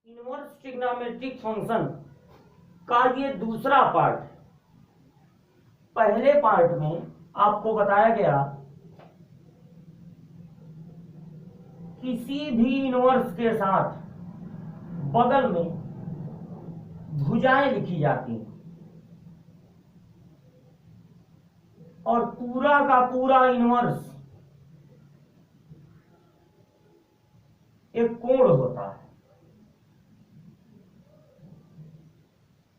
Inverse trigonometric function का ये दूसरा पार्ट है। पहले पार्ट में आपको बताया गया किसी भी इनवर्स के साथ बगल में भुजाएं लिखी जाती हैं और पूरा का पूरा इनवर्स एक कोण होता है।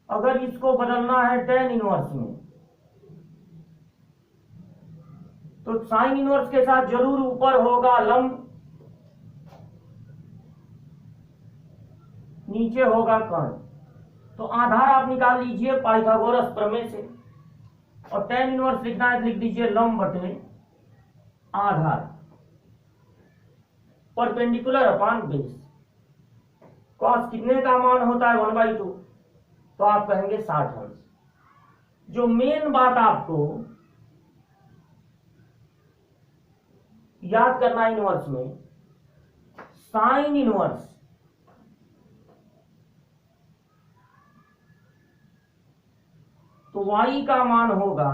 अगर इसको बदलना है tan इनवर्स में तो साइन इनवर्स के साथ जरूर ऊपर होगा लंब, नीचे होगा कर्ण। तो आधार आप निकाल लीजिए पाइथागोरस प्रमेय से, और tan इनवर्स लिखना है तो लिख दीजिए लंब बटे आधार परपेंडिकुलर अपॉन बेस। कॉस कितने का मान होता है 1/2, तो आप कहेंगे 60 अंश। जो मेन बात आपको याद करना इनवर्स में, साइन इनवर्स तो y का मान होगा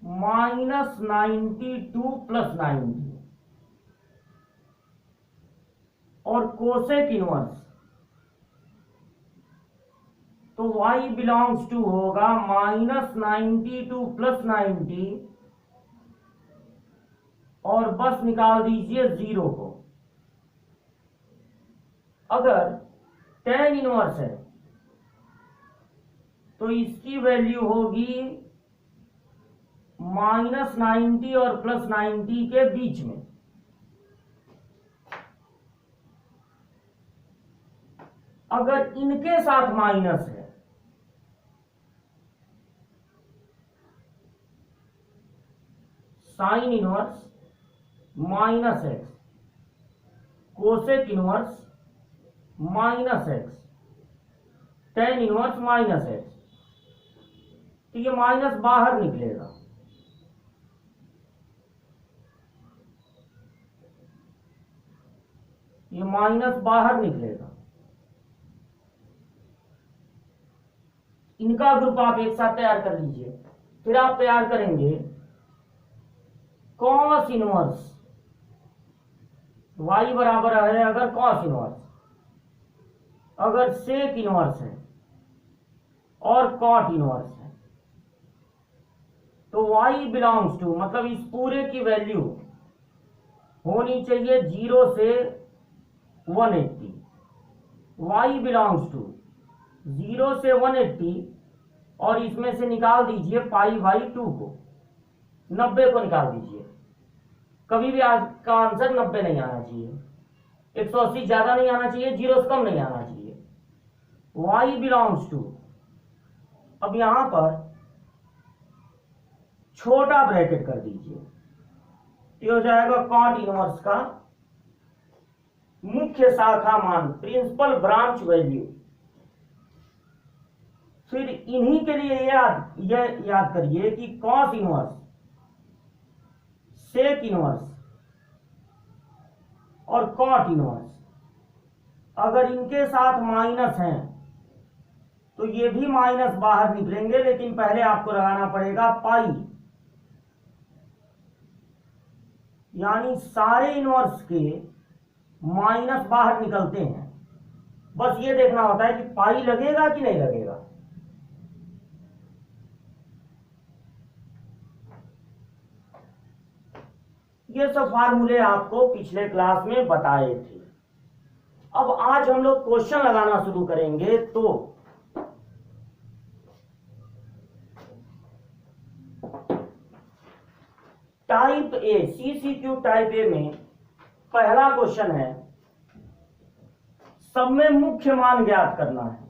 -92 + 90, और कोसेक इनवर्स तो y बिलोंग्स टू होगा -92 + 90, और बस निकाल दीजिए 0 को। अगर tan इनवर्स है तो इसकी वैल्यू होगी -90 और +90 के बीच में। अगर इनके साथ माइनस है sine inverse -x, cosec inverse -x, tan inverse -x, तो ये माइनस बाहर निकलेगा। ये माइनस बाहर निकलेगा। इनका ग्रुप आप एक साथ तैयार कर लीजिए। फिर आप तैयार करेंगे कॉस इनवर्स y बराबर है, अगर कॉस इनवर्स, अगर सेक इनवर्स है और कॉट इनवर्स है, तो y बिलोंग्स टू मतलब इस पूरे की वैल्यू होनी चाहिए 0 से 180। y बिलोंग्स टू 0 से 180, और इसमें से निकाल दीजिए π/2 को, 90 को निकाल दीजिए। कभी भी आपका आंसर 90 नहीं आना चाहिए, 180 ज्यादा नहीं आना चाहिए, 0 से कम नहीं आना चाहिए। y बिलोंग्स टू, अब यहां पर छोटा ब्रैकेट कर दीजिए, ये हो जाएगा कॉट इनवर्स का मुख्य शाखा मान, प्रिंसिपल ब्रांच वैल्यू। फिर इन्हीं के लिए याद करिए कि कॉस इनवर्स, सेक इनवर्स और कॉट इनवर्स अगर इनके साथ माइनस हैं तो ये भी माइनस बाहर निकलेंगे, लेकिन पहले आपको लगाना पड़ेगा पाई, यानी सारे इनवर्स के माइनस बाहर निकलते हैं। बस ये देखना होता है कि पाई लगेगा कि नहीं लगेगा। ये सब फार्मूले आपको पिछले क्लास में बताए थे। अब आज हम लोग क्वेश्चन लगाना शुरू करेंगे। तो type A, CCQ type A में पहला क्वेश्चन है, सब में मुख्य मान ज्ञात करना है।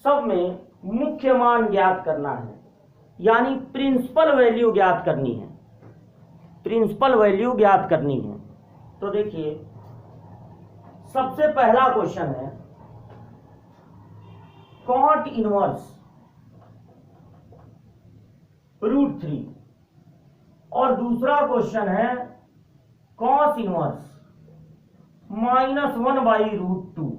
सब में मुख्य मान ज्ञात करना है, यानी प्रिंसिपल वैल्यू ज्ञात करनी है, प्रिंसिपल वैल्यू ज्ञात करनी है। तो देखिए सबसे पहला क्वेश्चन है कॉट इनवर्स √3। और दूसरा क्वेश्चन है कॉस इनवर्स -1/√2।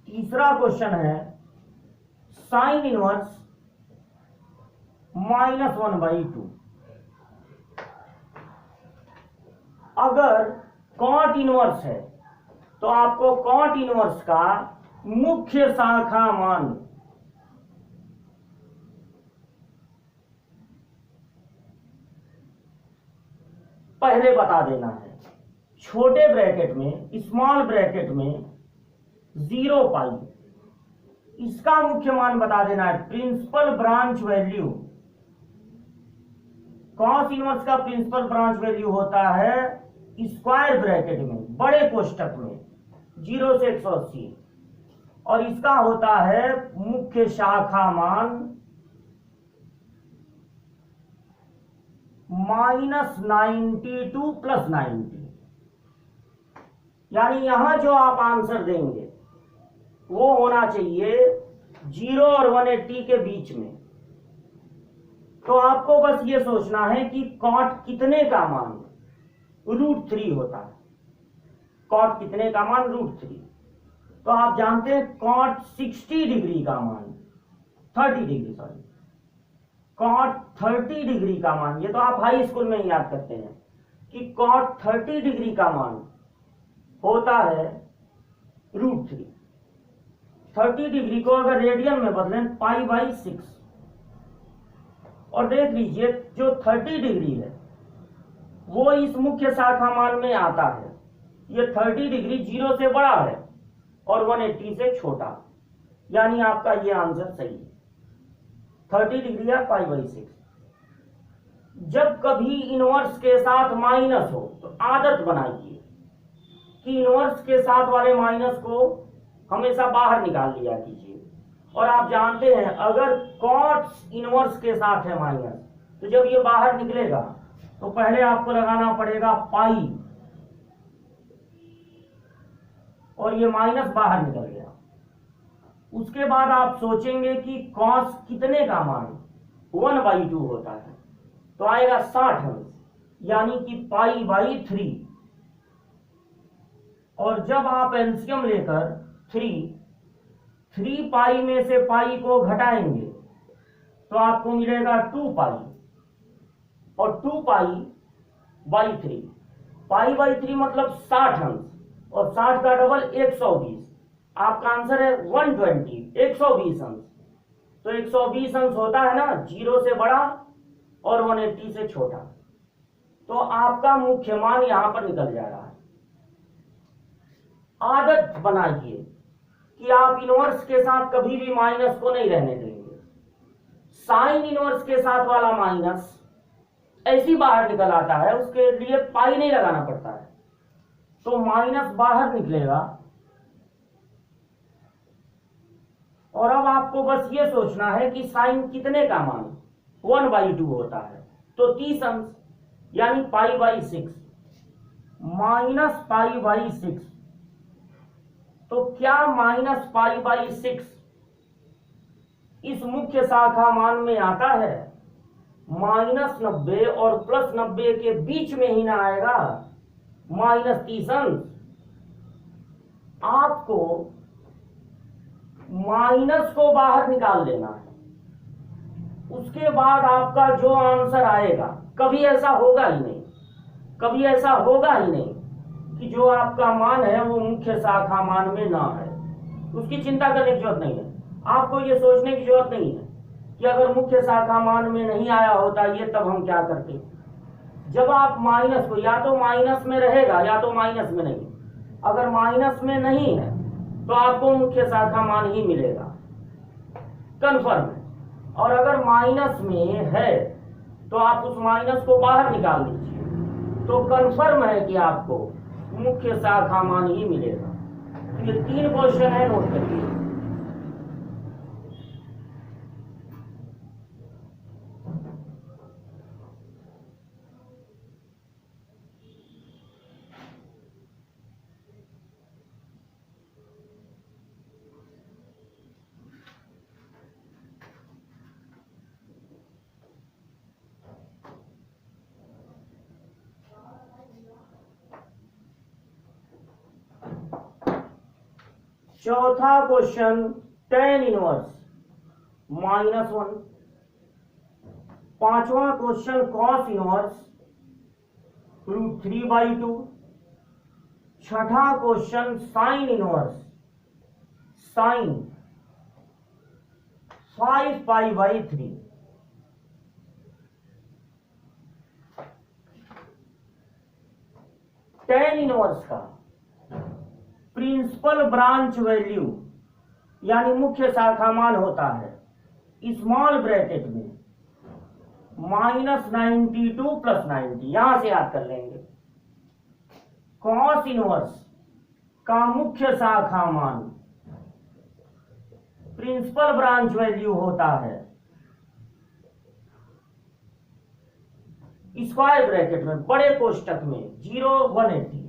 तीसरा क्वेश्चन है साइन इनवर्स -1/2। अगर कॉट इनवर्स है तो आपको कॉट इनवर्स का मुख्य शाखा मान पहले बता देना है। छोटे ब्रैकेट में, स्मॉल ब्रैकेट में 0π, इसका मुख्य मान बता देना है। Principal branch value, cos inverse का प्रिंसिपल ब्रांच वैल्यू होता है स्क्वायर ब्रैकेट में, बड़े कोष्टक में 0 से 180, और इसका होता है मुख्य शाखा मान -92 + 90। यानी यहां जो आप आंसर देंगे वो होना चाहिए 0 और 180 के बीच में। तो आपको बस ये सोचना है कि कॉट कितने का मान √3 होता है। कॉट कितने का मान √3। तो आप जानते हैं कॉट 60 डिग्री का मान 30 डिग्री, सॉरी, कॉट 30 डिग्री का मान, ये तो आप हाई स्कूल में ही याद करते हैं कि कॉट 30 डिग्री का मान होता है √3। 30 डिग्री को अगर रेडियन में बदलें π/6, और देख लीजिए जो 30 डिग्री है वो इस मुख्य शाखा मान में आता है। ये 30 डिग्री 0 से बड़ा है और 180 से छोटा, यानी आपका ये आंसर सही है। 30 डिग्री या π/6। जब कभी इनवर्स के साथ माइनस हो तो आदत बनाइए कि इनवर्स के साथ वाले माइनस को हमेशा बाहर निकाल लिया कीजिए। और आप जानते हैं अगर कॉट इनवर्स के साथ है माइनस, तो जब ये बाहर निकलेगा तो पहले आपको लगाना पड़ेगा पाई, और ये माइनस बाहर निकल गया। उसके बाद आप सोचेंगे कि कॉस कितने का मान 1/2 होता है, तो आएगा 60 अंश, यानी कि π/3। और जब आप एलसीएम लेकर 3π में से पाई को घटाएंगे तो आपको मिलेगा 2π, और 2π/3, π/3 मतलब 60 अंश, और 60 का डबल 120, आपका आंसर है 120, 120 अंश। तो 120 अंश होता है ना 0 से बड़ा और 180 से छोटा, तो आपका मुख्य मान यहां पर निकल जा रहा है। आदत बनाइए कि आप इनवर्स के साथ कभी भी माइनस को नहीं रहने देंगे। साइन इनवर्स के साथ वाला माइनस ऐसी बाहर निकल आता है, उसके लिए पाई नहीं लगाना पड़ता है, तो माइनस बाहर निकलेगा। और अब आपको बस ये सोचना है कि साइन कितने का मान 1/2 होता है, तो 30 अंश, यानी π/6 -π/6। तो क्या -π/6 इस मुख्य शाखा मान में आता है? -90 और +90 के बीच में ही ना आएगा, -30 अंश। आपको माइनस को बाहर निकाल लेना है, उसके बाद आपका जो आंसर आएगा, कभी ऐसा होगा ही नहीं, कभी ऐसा होगा ही नहीं कि जो आपका मान है वो मुख्य शाखा मान में ना है। उसकी चिंता करने की जरूरत नहीं है। आपको ये सोचने की जरूरत नहीं है कि अगर मुख्य शाखा मान में नहीं आया होता ये तब हम क्या करते। जब आप माइनस को, या तो माइनस में रहेगा या तो माइनस में नहीं, अगर माइनस में नहीं है तो आपको मुख्य शाखा मान ही मिलेगा, कंफर्म है। और अगर माइनस में है तो आप उस माइनस को बाहर निकाल लीजिए, तो कंफर्म है कि आपको मुख्य शाखा मान ही मिलेगा। ये 3 क्वेश्चन है, नोट करिए। चौथा क्वेश्चन tan इनवर्स -1। पांचवा क्वेश्चन cos इनवर्स √3/2। छठा question sin inverse sin 5π/3। tan inverse का प्रिंसिपल ब्रांच वैल्यू यानी मुख्य शाखा मान होता है स्मॉल ब्रैकेट में -92 + 90, यहां से याद कर लेंगे। cos इनवर्स का मुख्य शाखा मान प्रिंसिपल ब्रांच वैल्यू होता है स्क्वायर ब्रैकेट में बड़े कोष्टक में 0 180,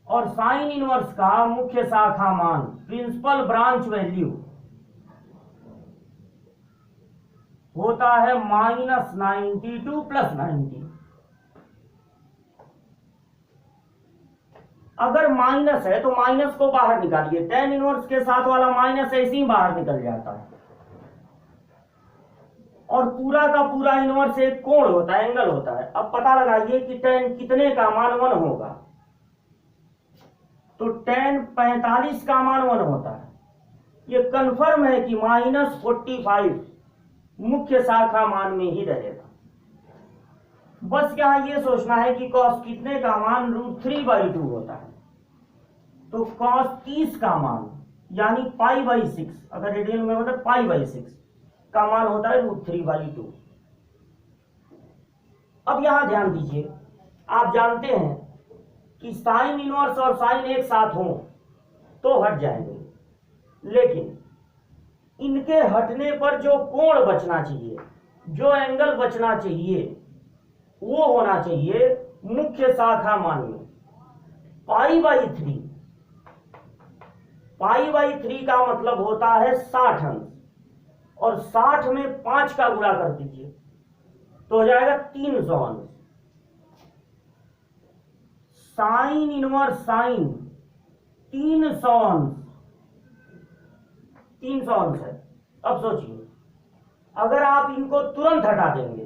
और साइन इनवर्स का मुख्य शाखा मान प्रिंसिपल ब्रांच वैल्यू होता है -92 + 90। अगर माइनस है तो माइनस को बाहर निकालिए, tan इनवर्स के साथ वाला माइनस ऐसे ही बाहर निकल जाता है, और पूरा का पूरा इनवर्स एक कोण होता है, एंगल होता है। अब पता लगाइए कि tan कितने का मान 1 होगा, तो tan 45 का मान 1 होता है। ये कंफर्म है कि -45 मुख्य शाखा मान में ही रहेगा। बस यहां ये सोचना है कि cos कितने का मान √3/2 होता है, तो cos 30 का मान यानी π/6, अगर रेडियन में होता है π/6 का मान होता है √3/2। अब यहां ध्यान दीजिए, आप जानते हैं कि साइन इनवर्स और साइन एक साथ हो तो हट जाएंगे, लेकिन इनके हटने पर जो कोण बचना चाहिए, जो एंगल बचना चाहिए, वो होना चाहिए मुख्य शाखा मान में π/3। π/3 का मतलब होता है 60 अंश, और 60 में 5 का गुणा कर दीजिए तो हो जाएगा 300 अंश। साइन इनवर्स साइन 300 अंश, 300 अंश है। अब सोचिए, अगर आप इनको तुरंत हटा देंगे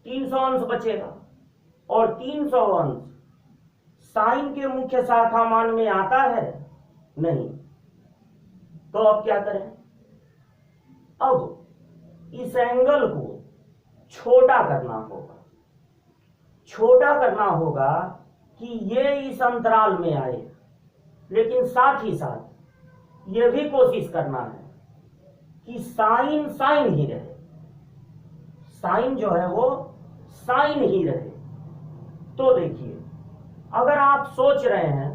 300 अंश बचेगा, और 300 अंश साइन के मुख्य शाखा मान में आता है नहीं, तो अब क्या करें? अब इस एंगल को छोटा करना होगा, छोटा करना होगा कि ये इस अंतराल में आए, लेकिन साथ ही साथ ये भी कोशिश करना है कि साइन साइन ही रहे, साइन जो है वो साइन ही रहे। तो देखिए, अगर आप सोच रहे हैं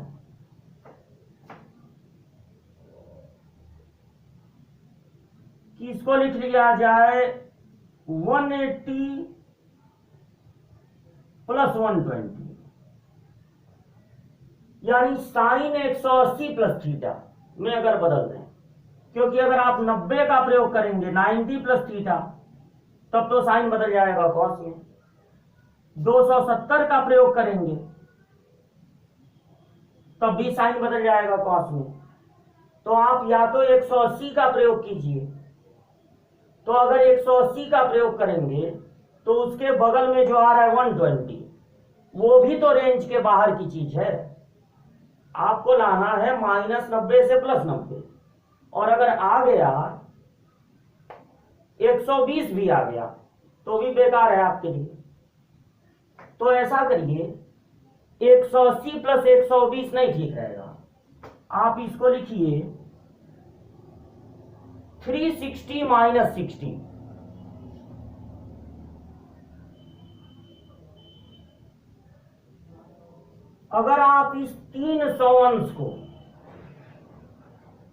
कि इसको लिख लिया जाए 180 + 120, यानी साइन 180 + थीटा में अगर बदल दें, क्योंकि अगर आप 90 का प्रयोग करेंगे 90 + थीटा, तब तो साइन बदल जाएगा कॉस में। 270 का प्रयोग करेंगे तब भी साइन बदल जाएगा कॉस में। तो आप या तो 180 का प्रयोग कीजिए, तो अगर 180 का प्रयोग करेंगे तो उसके बगल में जो आ रहा है 120, वो भी तो रेंज के बाहर की चीज है। आपको लाना है -90 से +90, और अगर आ गया 120 भी आ गया तो भी बेकार है आपके लिए। तो ऐसा करिए, 180 + 120 नहीं ठीक रहेगा, आप इसको लिखिए 360 - 60। अगर आप इस 300 अंश को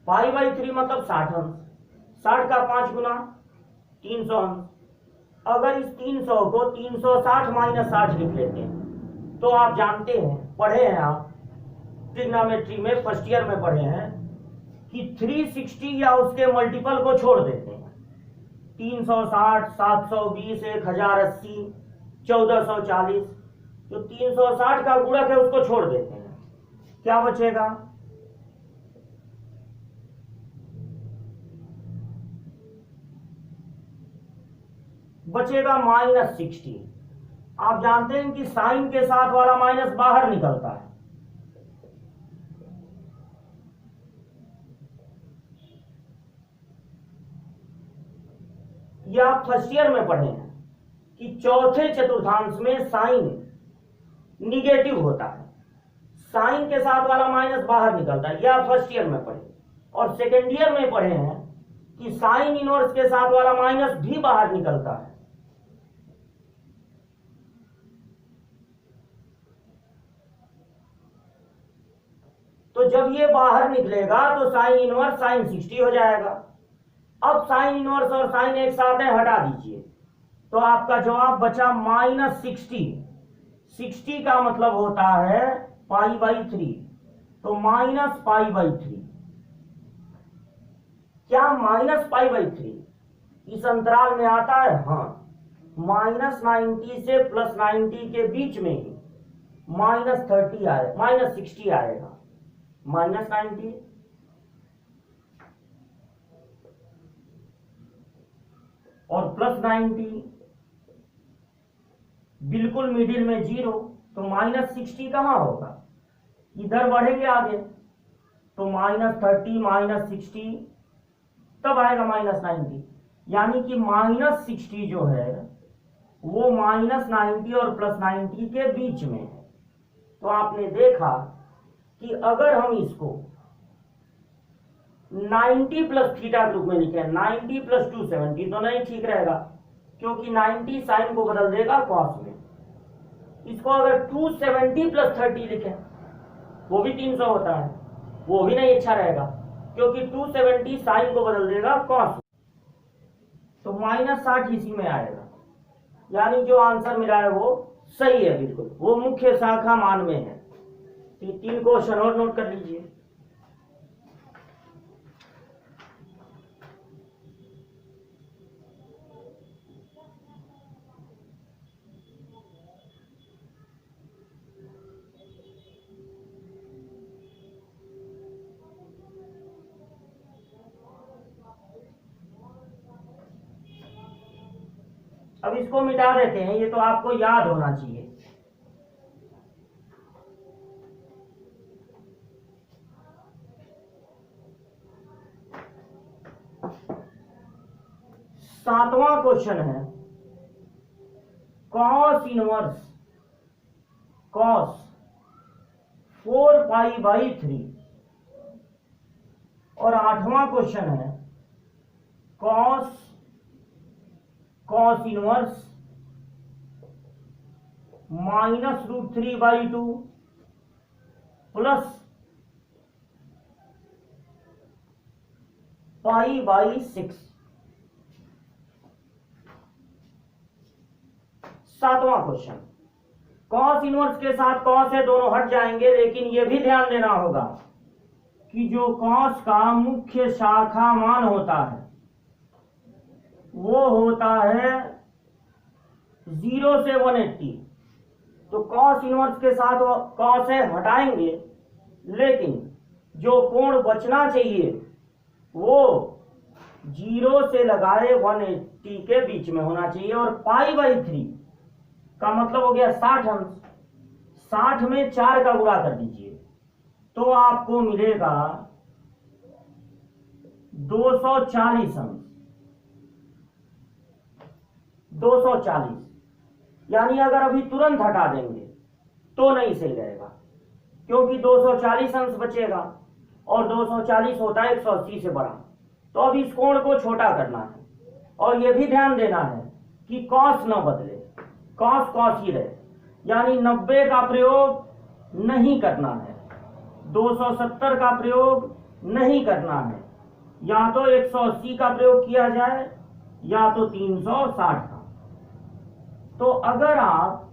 π/3 मतलब 60 अंश, 60 का 5 गुना 300 अंश, अगर इस 300 को 360 - 60 लिख लेते हैं तो आप जानते हैं, पढ़े हैं आप ट्रिग्नोमेट्री में, फर्स्ट ईयर में पढ़े हैं कि 360 या उसके मल्टीपल को छोड़ देते हैं। 360, 720, 1080, 1440, जो 360 का गुणक है उसको छोड़ देते हैं, क्या बचेगा बचेगा -60। आप जानते हैं कि साइन के साथ वाला माइनस बाहर निकलता है। यह आप फर्स्ट ईयर में पढ़े हैं कि चौथे चतुर्थांश में साइन निगेटिव होता है, साइन के साथ वाला माइनस बाहर निकलता है। यह आप फर्स्ट ईयर में पढ़े। और सेकेंड ईयर में पढ़े हैं कि साइन इनवर्स के साथ वाला माइनस भी बाहर निकलता है। तो जब ये बाहर निकलेगा तो साइन इनवर्स साइन 60 हो जाएगा। अब साइन इनवर्स और साइन एक साथ है, हटा दीजिए, तो आपका जवाब बचा -60। 60 का मतलब होता है π/3, तो -π/3। क्या -π/3 इस अंतराल में आता है? हाँ, -90 से +90 के बीच में ही -30 आए, -60 आएगा। -90 और +90 बिल्कुल मिडिल में 0, तो -60 कहां होगा? इधर बढ़ेंगे आगे, तो -30 -60 तब आएगा -90। यानी कि -60 जो है वो -90 और +90 के बीच में है। तो आपने देखा कि अगर हम इसको 90 + θ के रूप में लिखें, 90 + 270, तो नहीं ठीक रहेगा, क्योंकि 90 साइन को बदल देगा कॉस में। इसको अगर 270 + 30 लिखें, वो भी 300 होता है, वो भी नहीं अच्छा रहेगा, क्योंकि 270 साइन को बदल देगा कॉस में। तो -60 इसी में आएगा। यानी जो आंसर मिला है वो सही है, बिल्कुल वो मुख्य शाखा मान में है। तो 3 क्वेश्चन और नोट कर लीजिए। अब इसको मिटा देते हैं, ये तो आपको याद होना चाहिए। सातवां क्वेश्चन है cos इनवर्स cos 4π/3, और आठवां क्वेश्चन है cos इनवर्स -√3/2 प्लस π/6। सातवां क्वेश्चन, cos इनवर्स के साथ cos है, दोनों हट जाएंगे, लेकिन यह भी ध्यान देना होगा कि जो cos का मुख्य शाखा मान होता है वो होता है 0 से 180। तो cos इनवर्स के साथ cos है, हटाएंगे, लेकिन जो कोण बचना चाहिए वो 0 से लगाए 180 के बीच में होना चाहिए। और π/3 का मतलब हो गया 60 अंश। 60 में 4 का गुणा कर दीजिए, तो आपको मिलेगा 240 अंश। 240, यानी अगर अभी तुरंत हटा देंगे तो नहीं सही रहेगा, क्योंकि 240 अंश बचेगा, और 240 होता है 180 से बड़ा। तो अब इस कोण को छोटा करना है, और यह भी ध्यान देना है कि cos न बदले, cos ही रहे। यानी 90 का प्रयोग नहीं करना है, 270 का प्रयोग नहीं करना है, या तो 180 का प्रयोग किया जाए या तो 360 का। तो अगर आप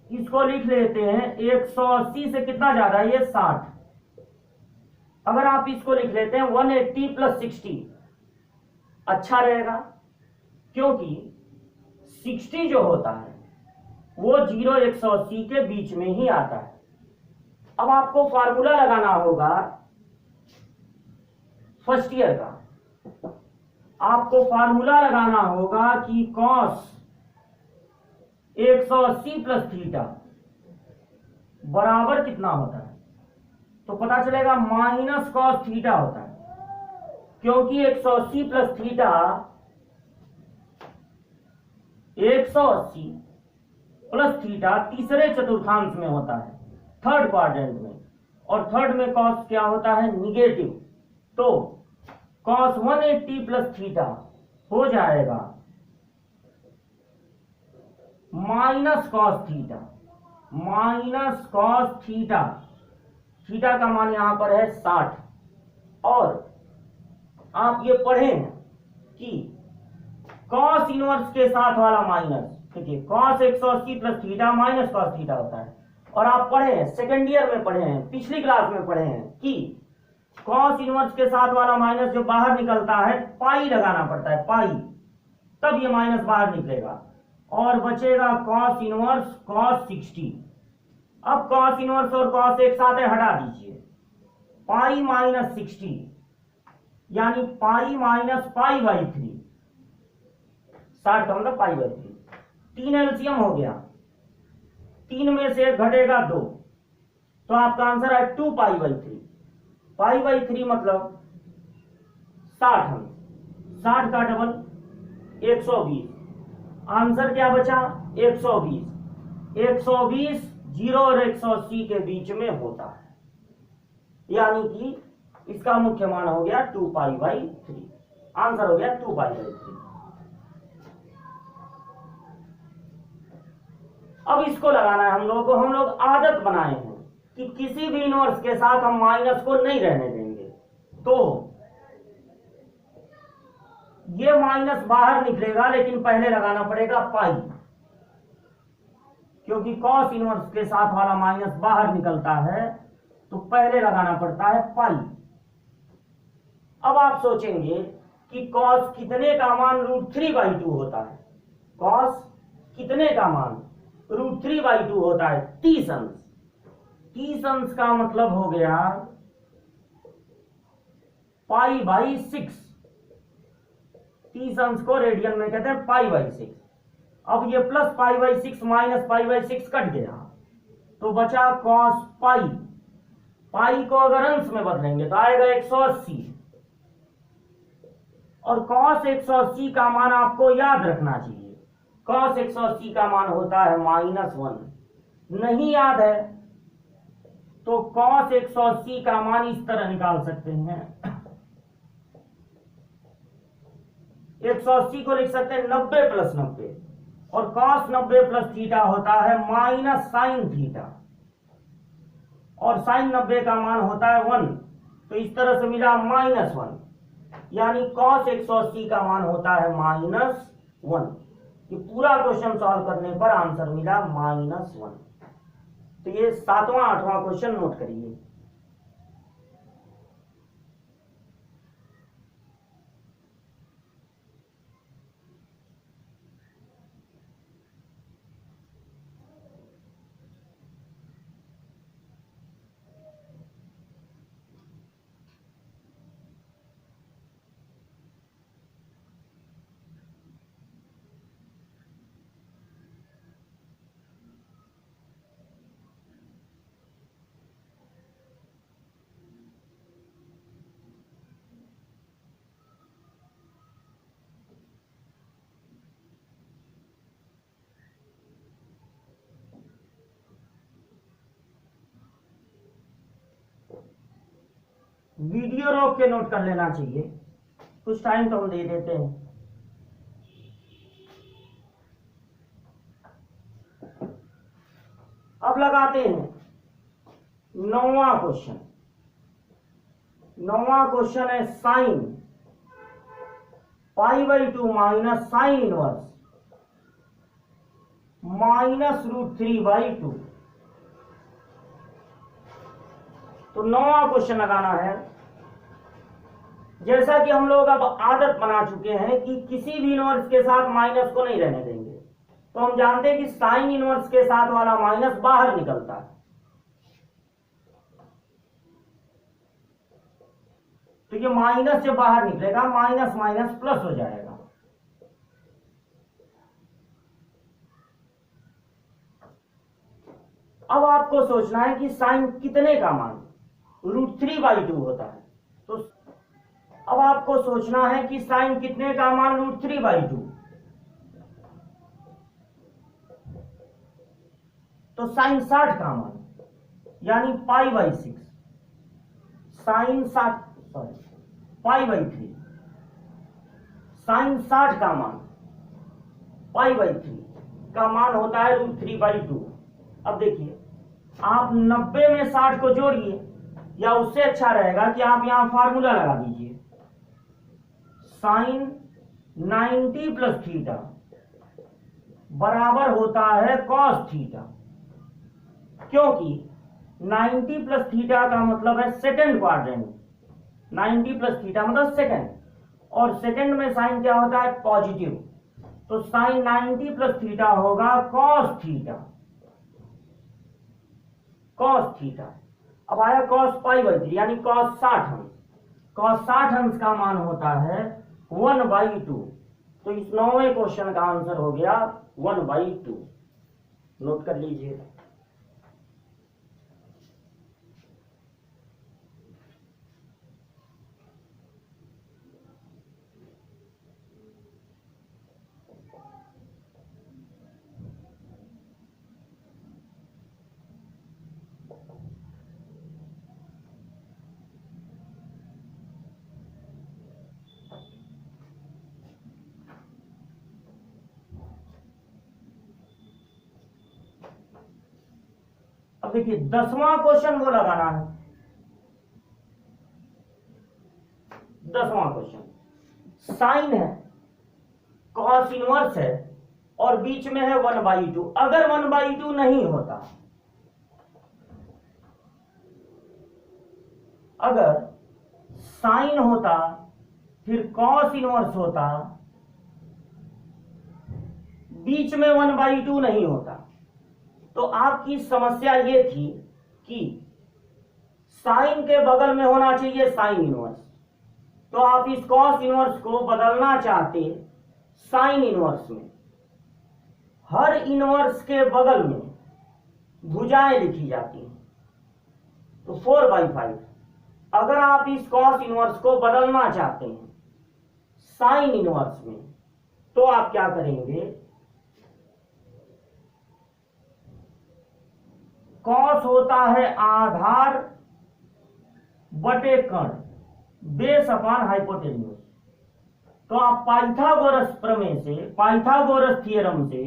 इसको लिख लेते हैं, 180 से कितना ज्यादा है, ये 60। अगर आप इसको लिख लेते हैं 180 + 60, अच्छा रहेगा, क्योंकि 60 जो होता है वो 0 180 के बीच में ही आता है। अब आपको फार्मूला लगाना होगा फर्स्ट ईयर का, आपको फार्मूला लगाना होगा कि कॉस 180 प्लस थीटा बराबर कितना होता है, तो पता चलेगा माइनस कॉस थीटा होता है, क्योंकि 180 प्लस थीटा 180 प्लस थीटा तीसरे चतुर्थांश में होता है, थर्ड क्वाड्रेंट में, और थर्ड में कॉस क्या होता है, निगेटिव। तो कॉस 180 प्लस थीटा हो जाएगा minus cos theta, minus cos theta, theta का मान यहां पर है 60। और आप ये पढ़े हैं कि कॉस इनवर्स के साथ वाला माइनस, देखिए cos 180 plus theta minus cos theta होता है। और आप पढ़े हैं, सेकेंड ईयर में पढ़े हैं, पिछली क्लास में पढ़े हैं कि कॉस इनवर्स के साथ वाला माइनस जो बाहर निकलता है पाई लगाना पड़ता है, पाई, तब ये माइनस बाहर निकलेगा और बचेगा कॉस इनवर्स कॉस 60। अब कॉस इनवर्स और कॉस एक साथ है, हटा दीजिए, पाई माइनस 60 यानी पाई माइनस पाई बाई 3, 60 का मतलब पाई बाई 3। 3 एलसीएम हो गया, 3 में से 1 घटेगा 2, तो आपका आंसर है 2 पाई बाई 3। पाई बाई 3 मतलब 60 अंश, 60 का डबल 120। आंसर क्या बचा, 120। 120 0 और 180 के बीच में होता है, यानी कि इसका मुख्य मान हो गया 2 पाई बाई 3। आंसर हो गया 2 पाई बाई 3। अब इसको लगाना है हम लोगों को, हम लोग आदत बनाए हैं कि किसी भी इनवर्स के साथ हम माइनस को नहीं रहने देंगे। तो ये माइनस बाहर निकलेगा, लेकिन पहले लगाना पड़ेगा पाई, क्योंकि कॉस इनवर्स के साथ वाला माइनस बाहर निकलता है, तो पहले लगाना पड़ता है पाई। अब आप सोचेंगे कि कॉस कितने का मान √3/2 होता है, कॉस कितने का मान √3/2 होता है, 30 अंश। 30 अंश का मतलब हो गया पाई बाई 6। 30 अंश को रेडियन में कहते हैं पाई बाई 6। अब ये plus pi by 6 minus pi by 6 cut गया, तो बचा कॉस पाई। पाई को अगर अंश में बदलेंगे तो आएगा 180, और कॉस 180 का मान आपको याद रखना चाहिए, कॉस 180 का मान होता है -1। नहीं याद है तो कॉस 180 का मान इस तरह निकाल सकते हैं, 180 को लिख सकते हैं 90 + 90, और cos 90 + थीटा होता है माइनस साइन थीटा, और साइन 90 का मान होता है 1, तो इस तरह से मिला -1, यानी cos 180 का मान होता है -1। ये पूरा क्वेश्चन सॉल्व करने पर आंसर मिला -1। तो ये 7वां 8वां क्वेश्चन नोट करिए। वीडियो रोक के नोट कर लेना चाहिए, कुछ टाइम तो हम दे देते हैं। अब लगाते हैं 9वां क्वेश्चन। 9वां क्वेश्चन है साइन π/2 माइनस साइन इनवर्स -√3/2। तो 9वां क्वेश्चन लगाना है। जैसा कि हम लोग अब आदत बना चुके हैं कि किसी भी इनवर्स के साथ माइनस को नहीं रहने देंगे, तो हम जानते हैं कि साइन इनवर्स के साथ वाला माइनस बाहर निकलता है। तो ये माइनस से बाहर निकलेगा, माइनस माइनस प्लस हो जाएगा। अब आपको सोचना है कि साइन कितने का मान √3/2 होता है। तो अब आपको सोचना है कि साइन कितने का मान √3/2, तो साइन 60 का मान यानी π/6, साइन 60 π/3, साइन 60 का मान π/3 का मान होता है √3/2। अब देखिए, आप 90 में 60 को जोड़िए, या उससे अच्छा रहेगा कि आप यहां फार्मूला लगा दीजिए, साइन 90 प्लस थीटा बराबर होता है कॉस थीटा, क्योंकि 90 प्लस थीटा का मतलब है सेकंड क्वाड्रेंट, 90 प्लस थीटा मतलब सेकंड, और सेकंड में साइन क्या होता है पॉजिटिव, तो साइन 90 प्लस थीटा होगा कॉस थीटा, कॉस थीटा। अब आया कॉस π/3 यानी कॉस 60 अंश, कॉस 60 अंश का मान होता है 1/2, तो इस 9वें क्वेश्चन का आंसर हो गया 1/2। नोट कर लीजिए। अब देखिए 10वां क्वेश्चन वो लगाना है। 10वां क्वेश्चन साइन है, कॉस इनवर्स है, और बीच में है 1/2। अगर 1/2 नहीं होता, अगर साइन होता फिर कॉस इनवर्स होता, बीच में 1/2 नहीं होता, तो आपकी समस्या ये थी कि साइन के बगल में होना चाहिए साइन इनवर्स, तो आप इस कॉस इनवर्स को बदलना चाहते साइन इनवर्स में। हर इनवर्स के बगल में भुजाएं लिखी जाती हैं, तो 4/5। अगर आप इस कॉस इनवर्स को बदलना चाहते हैं साइन इनवर्स में, तो आप क्या करेंगे, कॉस होता है आधार बटे कर्ण, बेस अपान हाइपोटेन्यूज। तो आप पाइथागोरस प्रमेय से, पाइथागोरस थियरम से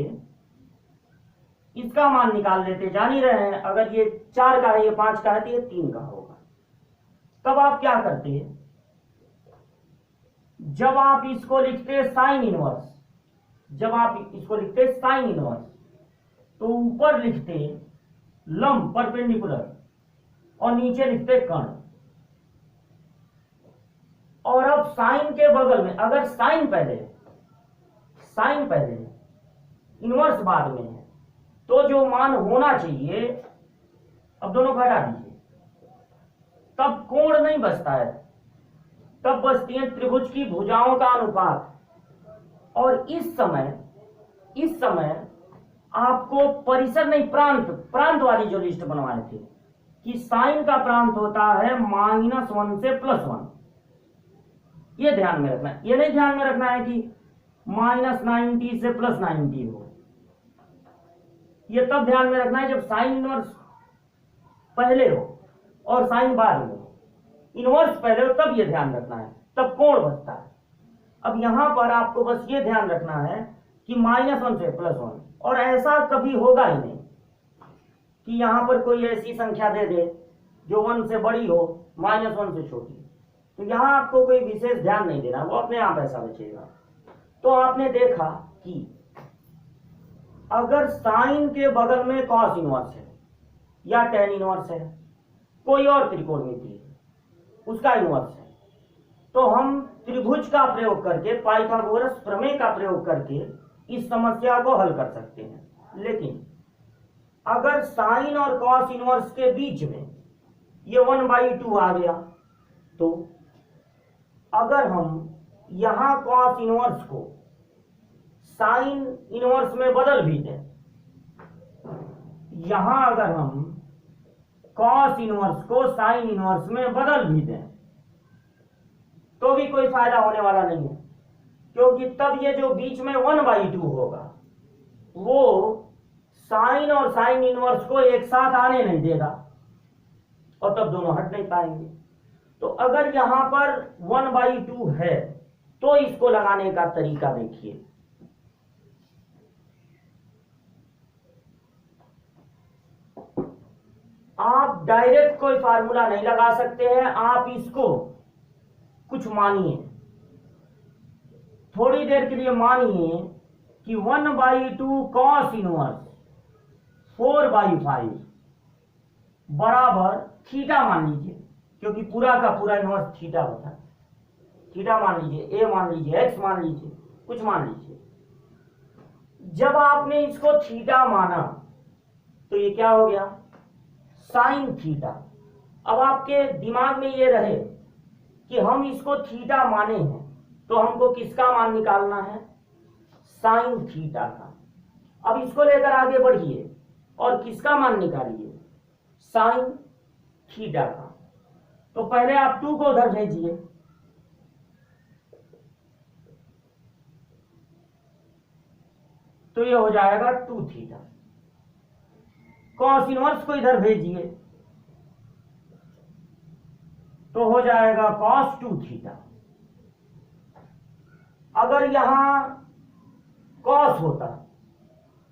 इसका मान निकाल लेते। जान ही रहे हैं, अगर ये 4 का है, ये 5 का है, तो ये 3 का होगा। तब आप क्या करते हैं, जब आप इसको लिखते साइन इनवर्स, जब आप इसको लिखते साइन इनवर्स, तो ऊपर लिखते लंब परपेंडिकुलर और नीचे लिखते कर्ण। और अब साइन के बगल में, अगर साइन पहले इनवर्स बाद में है, तो जो मान होना चाहिए, अब दोनों को हटा दीजिए, तब कोण नहीं बचता है, तब बचती है त्रिभुज की भुजाओं का अनुपात। और इस समय आपको परिसर नहीं, प्रांत वाली जो लिस्ट बनवाए थे कि साइन का प्रांत होता है -1 से +1, ये ध्यान में रखना है। ये नहीं ध्यान में रखना है कि -90 से +90 हो, ये तब ध्यान में रखना है जब साइन इनवर्स पहले हो और साइन बाद में हो। इनवर्स पहले हो तब ये ध्यान रखना है, तब कोण बचता है। अब यहां पर आपको बस ये ध्यान रखना है कि -1 से +1, और ऐसा कभी होगा ही नहीं कि यहां पर कोई ऐसी संख्या दे दे जो 1 से बड़ी हो, -1 से छोटी। तो यहां आपको कोई विशेष ध्यान नहीं देना, वो अपने आप ऐसा बचेगा। तो आपने देखा कि अगर साइन के बगल में कॉस इनवर्स है या टेन इनवर्स है, कोई और त्रिकोणमिति है, उसका इनवर्स है, तो हम त्रिभुज का प्रयोग करके, पाइथागोरस प्रमेय का प्रयोग करके इस समस्या को हल कर सकते हैं। लेकिन अगर साइन और कॉस इनवर्स के बीच में ये 1/2 आ गया, तो अगर हम यहां कॉस इनवर्स को साइन इनवर्स में बदल भी दें, यहां अगर हम कॉस इनवर्स को साइन इनवर्स में बदल भी दें तो भी कोई फायदा होने वाला नहीं है, क्योंकि तब ये जो बीच में 1/2 होगा वो साइन और साइन इनवर्स को एक साथ आने नहीं देगा और तब दोनों हट नहीं पाएंगे। तो अगर यहां पर 1/2 है तो इसको लगाने का तरीका देखिए। आप डायरेक्ट कोई फार्मूला नहीं लगा सकते हैं, आप इसको कुछ मानिए, थोड़ी देर के लिए मानिए कि 1/2 कॉस इनवर्स 4/5 बराबर थीटा मान लीजिए, क्योंकि पूरा का पूरा इनवर्स थीटा होता है। थीटा मान लीजिए, ए मान लीजिए, एक्स मान लीजिए, कुछ मान लीजिए। जब आपने इसको थीटा माना तो ये क्या हो गया, साइन थीटा। अब आपके दिमाग में ये रहे कि हम इसको थीटा माने हैं तो हमको किसका मान निकालना है, साइन थीटा का। अब इसको लेकर आगे बढ़िए और किसका मान निकालिए, साइन थीटा का। तो पहले आप 2 को उधर भेजिए, तो ये हो जाएगा 2 थीटा। कॉस इनवर्स को इधर भेजिए तो हो जाएगा कॉस 2 थीटा। अगर यहां कॉस होता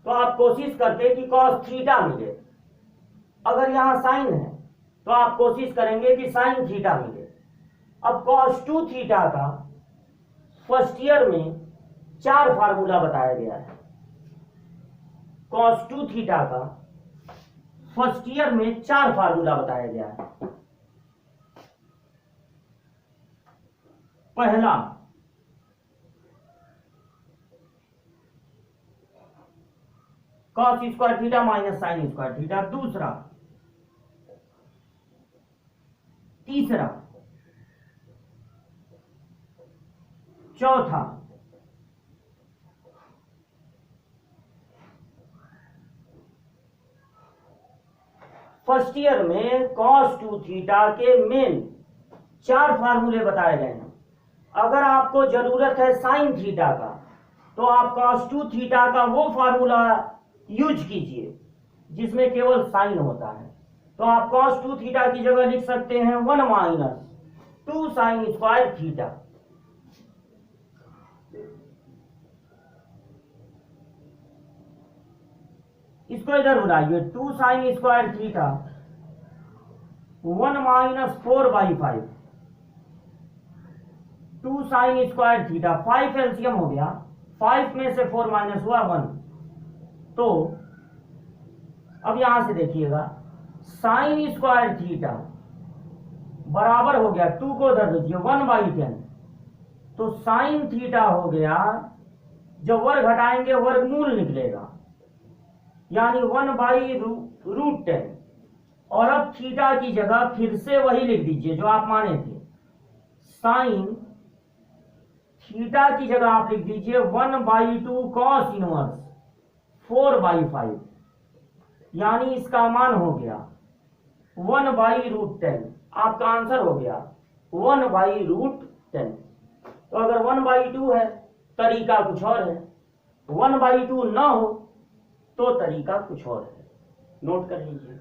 तो आप कोशिश करते कि कॉस थीटा मिले, अगर यहां साइन है तो आप कोशिश करेंगे कि साइन थीटा मिले। अब कॉस 2 थीटा का फर्स्ट ईयर में 4 फार्मूला बताया गया है। कॉस 2 थीटा का फर्स्ट ईयर में 4 फार्मूला बताया गया है। पहला, cos square theta minus sine square theta. दूसरा, तीसरा, चौथा, फर्स्ट ईयर में कॉस 2 थीटा के मेन 4 फार्मूले बताए गए हैं। अगर आपको जरूरत है साइन थीटा का तो आप कॉस 2 थीटा का वो फार्मूला यूज कीजिए जिसमें केवल साइन होता है। तो आप कॉस 2 थीटा की जगह लिख सकते हैं 1 माइनस 2 साइन स्क्वायर थीटा। इसको इधर बुलाइए, 2 sine square theta 1 minus 4/5 2 sine square theta. 5 LCM हो गया, 5 में से 4 माइनस हुआ 1। तो अब यहां से देखिएगा, साइन स्क्वायर थीटा बराबर हो गया, 2 को उधर दीजिए, 1/10। तो साइन थीटा हो गया, जब वर्ग घटाएंगे वर्गमूल निकलेगा, यानी 1/√10। और अब थीटा की जगह फिर से वही लिख दीजिए जो आप माने थे, साइन थीटा की जगह आप लिख दीजिए 1/2 कॉस इनवर्स 4/5, यानी इसका मान हो गया 1/√10। आपका आंसर हो गया 1/√10। तो अगर 1/2 है तरीका कुछ और है, 1/2 ना हो तो तरीका कुछ और है। नोट कर लीजिए।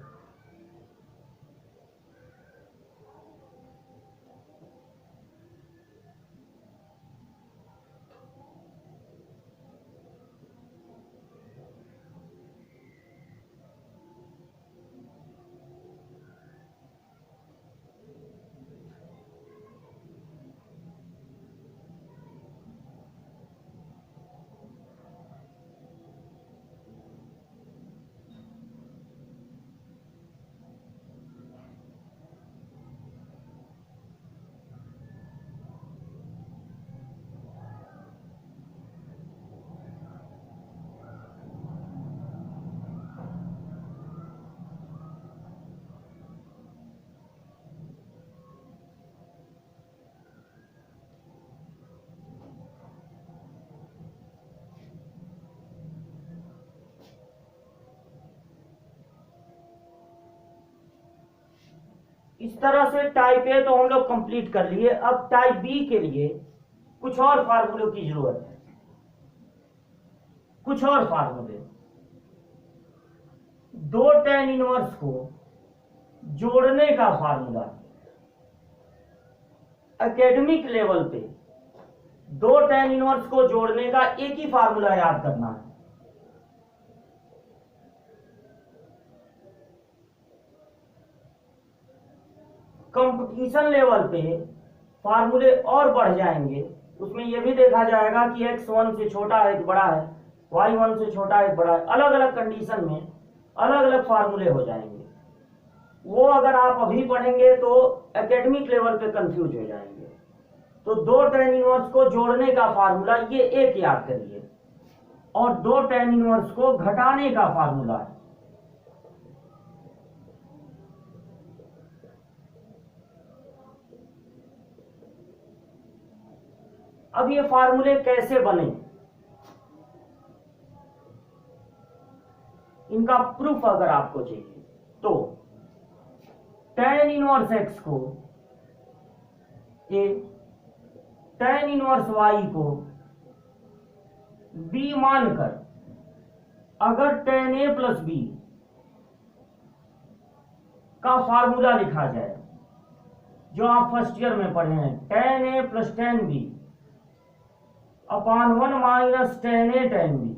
इस तरह से टाइप ए तो हम लोग कंप्लीट कर लिए। अब टाइप बी के लिए कुछ और फार्मूलों की जरूरत है, कुछ और फार्मूले। दो tan इनवर्स को जोड़ने का फार्मूला, एकेडमिक लेवल पे दो tan इनवर्स को जोड़ने का एक ही फार्मूला याद करना है। कंपटीशन लेवल पे फार्मूले और बढ़ जाएंगे, उसमें यह भी देखा जाएगा कि x 1 से छोटा है कि बड़ा है, y 1 से छोटा है कि बड़ा है। अलग अलग कंडीशन में अलग अलग फार्मूले हो जाएंगे। वो अगर आप अभी पढ़ेंगे तो एकेडमिक लेवल पे कंफ्यूज हो जाएंगे। तो दो tan इनवर्स को जोड़ने का फार्मूला ये एक याद करिए, और दो tan इनवर्स को घटाने का फार्मूला है। अब ये फार्मूले कैसे बने, इनका प्रूफ अगर आपको चाहिए तो tan इनवर्स x को a, tan इनवर्स y को b मानकर अगर tan a प्लस b का फार्मूला लिखा जाए, जो आप फर्स्ट ईयर में पढ़े हैं, tan a plus tan b upon 1 minus tan a tan b,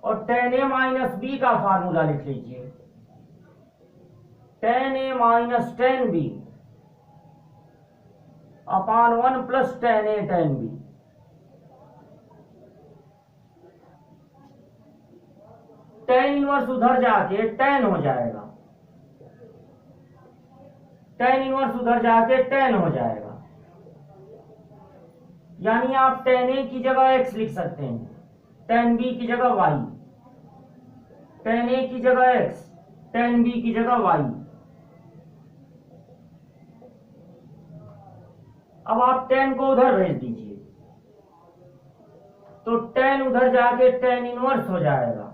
और tan a माइनस b का फार्मूला लिख लीजिए, tan a minus tan b upon 1 plus tan a tan b। tan inverse उधर जाके tan हो जाएगा, tan इनवर्स उधर जाके tan हो जाएगा। यानी आप tan a की जगह x लिख सकते हैं, tan b की जगह y, tan a की जगह x, tan b की जगह y। अब आप tan को उधर भेज दीजिए तो tan उधर जाके tan इनवर्स हो जाएगा,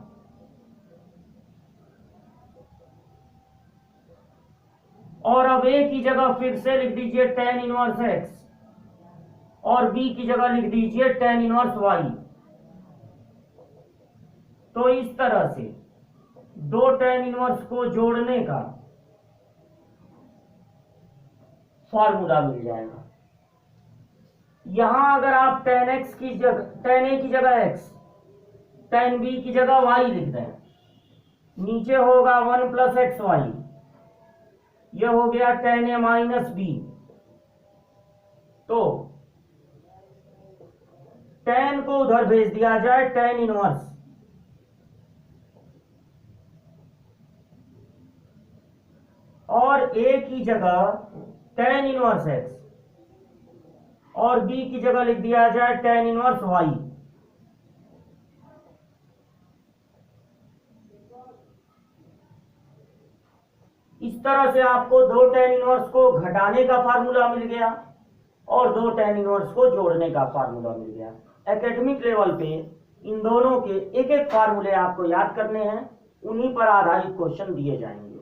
और अब a की जगह फिर से लिख दीजिए tan इनवर्स x, और b की जगह लिख दीजिए tan इनवर्स y। तो इस तरह से दो tan इनवर्स को जोड़ने का फॉर्मूला मिल जाएगा। यहां अगर आप tan a की जगह x, tan b की जगह y लिख दें, नीचे होगा 1 प्लस एक्स वाई, यह हो गया tan a माइनस b। तो tan को उधर भेज दिया जाए tan इनवर्स, और a की जगह tan इनवर्स x, और b की जगह लिख दिया जाए tan इनवर्स y। इस तरह से आपको दो tan इनवर्स को घटाने का फार्मूला मिल गया और दो tan इनवर्स को जोड़ने का फार्मूला मिल गया। एकेडमिक लेवल पे इन दोनों के एक एक फार्मूले आपको याद करने हैं, उन्हीं पर आधारित क्वेश्चन दिए जाएंगे।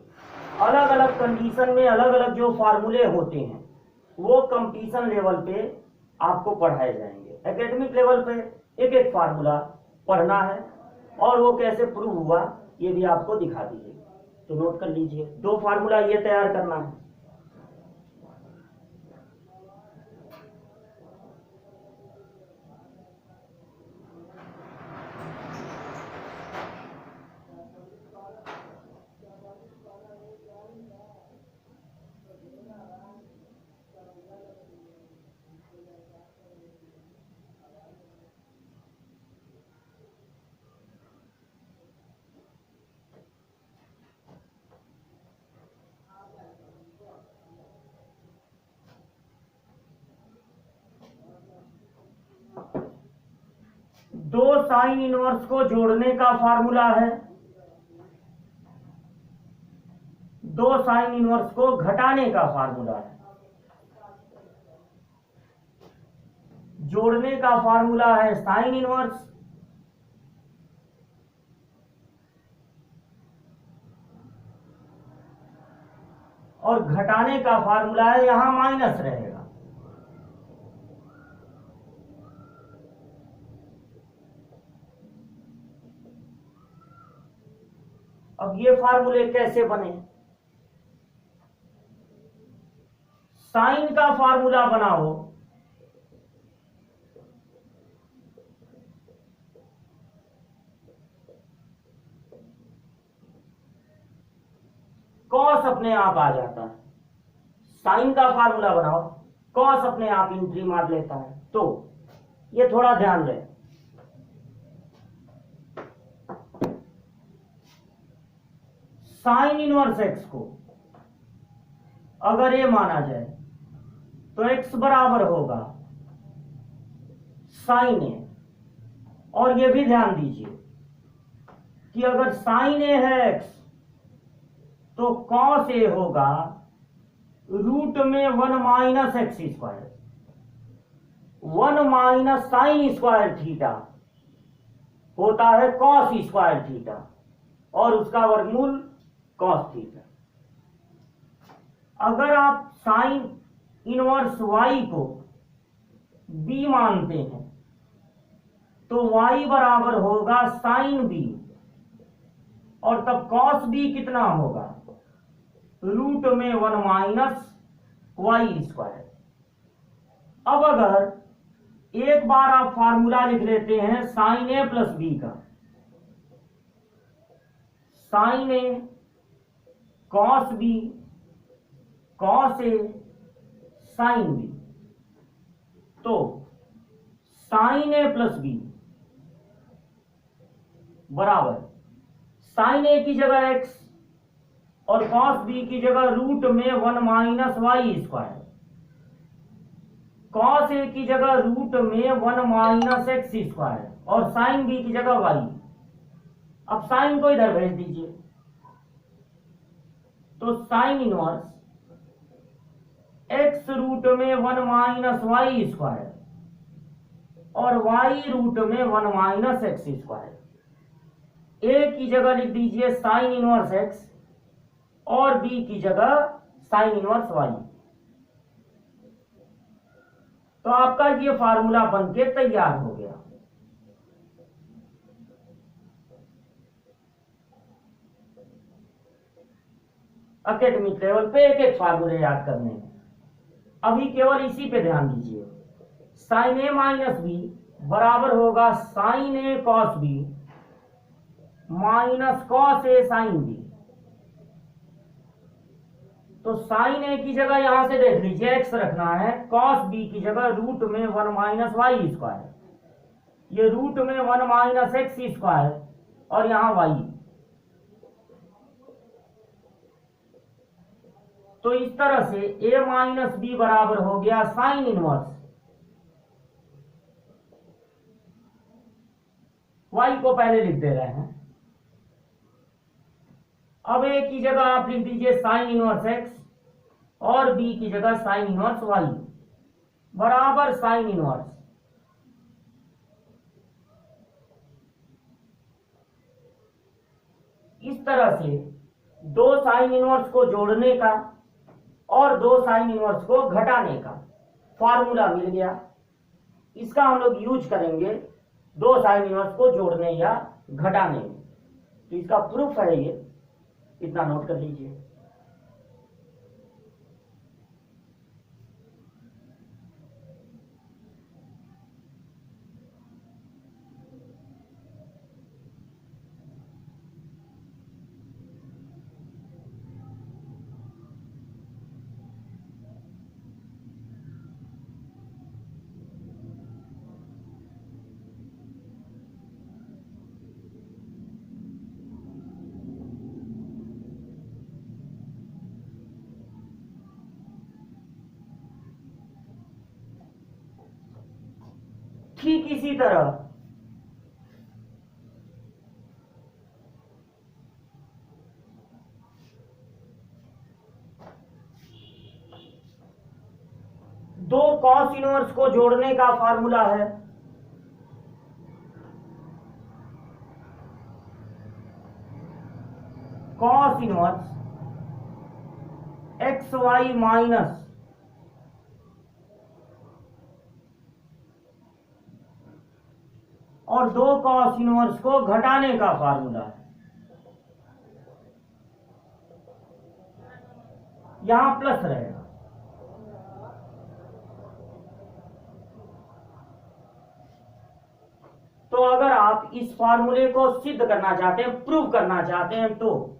अलग अलग कंडीशन में अलग अलग जो फार्मूले होते हैं वो कंपटीशन लेवल पे आपको पढ़ाए जाएंगे। एकेडमिक लेवल पे एक एक फार्मूला पढ़ना है, और वो कैसे प्रूव हुआ ये भी आपको दिखा दीजिए। तो नोट कर लीजिए, दो फार्मूला ये तैयार करना है। दो साइन इनवर्स को जोड़ने का फार्मूला है, दो साइन इनवर्स को घटाने का फार्मूला है। जोड़ने का फार्मूला है साइन इनवर्स, और घटाने का फार्मूला है, यहां माइनस रहेगा। अब ये फार्मूले कैसे बने? साइन का फार्मूला बनाओ, कॉस अपने आप आ जाता है। साइन का फार्मूला बनाओ, कॉस अपने आप एंट्री मार लेता है। तो ये थोड़ा ध्यान रहे, साइन इनवर्स एक्स को अगर ये माना जाए तो एक्स बराबर होगा साइन ए। और ये भी ध्यान दीजिए कि अगर साइन ए है एक्स तो कॉस ए होगा रूट में 1 minus x square, 1 minus sine square theta होता है कॉस स्क्वायर थीटा, और उसका वर्गमूल कॉस थीटा। अगर आप साइन इनवर्स y को b मानते हैं तो y बराबर होगा साइन b, और तब कॉस b कितना होगा? रूट में 1 माइनस वाई स्क्वायर। अब अगर एक बार आप फार्मूला लिख लेते हैं साइन ए प्लस बी का, sign A cos B cos A sine B, तो साइन ए प्लस बी बराबर साइन ए की जगह एक्स और कॉस बी की जगह रूट में 1 minus y square, cos A की जगह रूट में 1 माइनस एक्स स्क्वायर और साइन बी की जगह वाई। अब साइन को इधर भेज दीजिए, तो साइन इनवर्स एक्स रूट में 1 माइनस वाई स्क्वायर और वाई रूट में 1 माइनस एक्स स्क्वायर। ए की जगह लिख दीजिए साइन इनवर्स एक्स और बी की जगह साइन इनवर्स वाई। तो आपका ये फार्मूला बनके तैयार हो गया। एकेडमिक लेवल पे एक एक फार्मूले याद करने हैं, अभी केवल इसी पे ध्यान दीजिए। साइन ए माइनस बी बराबर होगा sign A cos B minus cos A sine B. तो साइन ए की जगह यहां से देख लीजिए एक्स रखना है, कॉस बी की जगह रूट में 1 माइनस वाई स्क्वायर, ये रूट में 1 माइनस एक्स स्क्वायर और यहां वाई। तो इस तरह से a माइनस बी बराबर हो गया साइन इनवर्स y को पहले लिख दे रहे हैं। अब a की जगह आप लिख दीजिए साइन इनवर्स x और b की जगह साइन इनवर्स y बराबर साइन इनवर्स इस तरह से दो साइन इनवर्स को जोड़ने का और दो साइन इनवर्स को घटाने का फार्मूला मिल गया। इसका हम लोग यूज करेंगे दो साइन इनवर्स को जोड़ने या घटाने में। तो इसका प्रूफ है ये, इतना नोट कर लीजिए। ठीक इसी तरह दो कॉस इनवर्स को जोड़ने का फार्मूला है cos inverse x x y minus और 2 कॉस इनवर्स को घटाने का फार्मूला है। यहां प्लस रहेगा। तो अगर आप इस फार्मूले को सिद्ध करना चाहते हैं, प्रूव करना चाहते हैं, तो